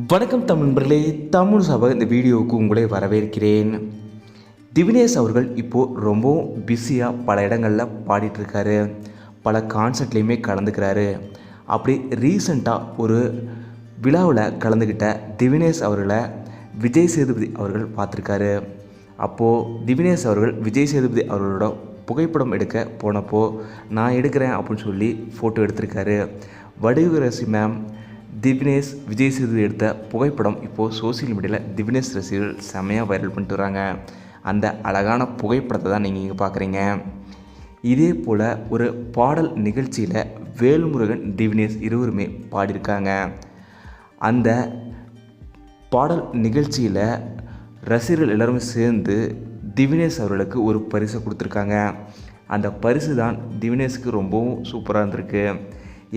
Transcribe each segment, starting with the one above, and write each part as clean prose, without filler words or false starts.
வணக்கம் தமிழ் நண்பர்களே, தமிழ் சபை இந்த வீடியோவுக்கு உங்களை வரவேற்கிறேன். திவினேஷ் அவர்கள் இப்போது ரொம்பவும் பிஸியாக பல இடங்களில் பாடிட்டுருக்காரு, பல கான்சர்ட்லேயுமே கலந்துக்கிறாரு. அப்படி ரீசண்டாக ஒரு விழாவில் கலந்துக்கிட்ட திவினேஷ் அவர்களை விஜய் சேதுபதி அவர்கள் பார்த்துருக்காரு. அப்போது திவினேஷ் அவர்கள் விஜய் சேதுபதி அவர்களோட புகைப்படம் எடுக்க போனப்போ நான் எடுக்கிறேன் அப்படின்னு சொல்லி ஃபோட்டோ எடுத்திருக்காரு. வடிவரசி மேம் திவினேஷ் விஜய் சேதுபதி எடுத்த புகைப்படம் இப்போது சோசியல் மீடியாவில் திவினேஷ் ரசிகர்கள் செம்மையாக வைரல் பண்ணிட்டு வராங்க. அந்த அழகான புகைப்படத்தை தான் நீங்கள் இங்கே பார்க்குறீங்க. இதே போல் ஒரு பாடல் நிகழ்ச்சியில் வேல்முருகன் திவினேஷ் இருவருமே பாடியிருக்காங்க. அந்த பாடல் நிகழ்ச்சியில் ரசிகர்கள் எல்லோருமே சேர்ந்து திவினேஷ் அவர்களுக்கு ஒரு பரிசை கொடுத்துருக்காங்க. அந்த பரிசு தான் திவினேஷுக்கு ரொம்பவும் சூப்பராக இருந்திருக்கு.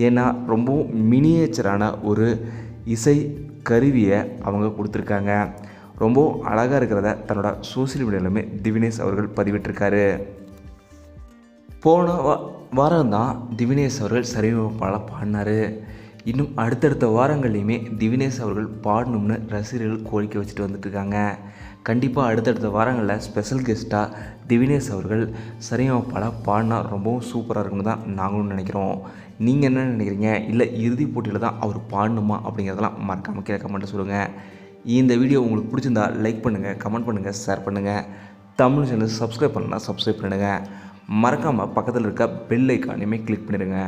ஏன்னா ரொம்பவும் மினியேச்சரான ஒரு இசை கருவியை அவங்க கொடுத்துருக்காங்க. ரொம்பவும் அழகாக இருக்கிறத தன்னோட சோசியல் மீடியாலுமே திவினேஷ் அவர்கள் பதிவிட்டிருக்காரு. போன வாரம் தான் திவினேஷ் அவர்கள் சரிகமபால பாடினார். இன்னும் அடுத்தடுத்த வாரங்கள்லையுமே திவினேஷ் அவர்கள் பாடணும்னு ரசிகர்கள் கோரிக்கை வச்சுட்டு வந்துட்டுருக்காங்க. கண்டிப்பாக அடுத்தடுத்த வாரங்களில் ஸ்பெஷல் கெஸ்ட்டாக திவினேஷ் அவர்கள் சரிகமபால பாடினா ரொம்பவும் சூப்பராக இருக்குன்னு தான் நாங்களும் நினைக்கிறோம். நீங்கள் என்ன நினைக்கிறீங்க? இல்லை இறுதிப் போட்டியில் தான் அவர் பாடணுமா அப்படிங்கிறதெல்லாம் மறக்காமல் கீழே கமெண்ட்டை சொல்லுங்கள். இந்த வீடியோ உங்களுக்கு பிடிச்சிருந்தா லைக் பண்ணுங்கள், கமெண்ட் பண்ணுங்கள், ஷேர் பண்ணுங்கள். தமிழ் சேனல் சப்ஸ்கிரைப் பண்ணலாம், சப்ஸ்கிரைப் பண்ணுங்கள். மறக்காமல் பக்கத்தில் இருக்க பெல் ஐக்கானையுமே கிளிக் பண்ணிடுங்க.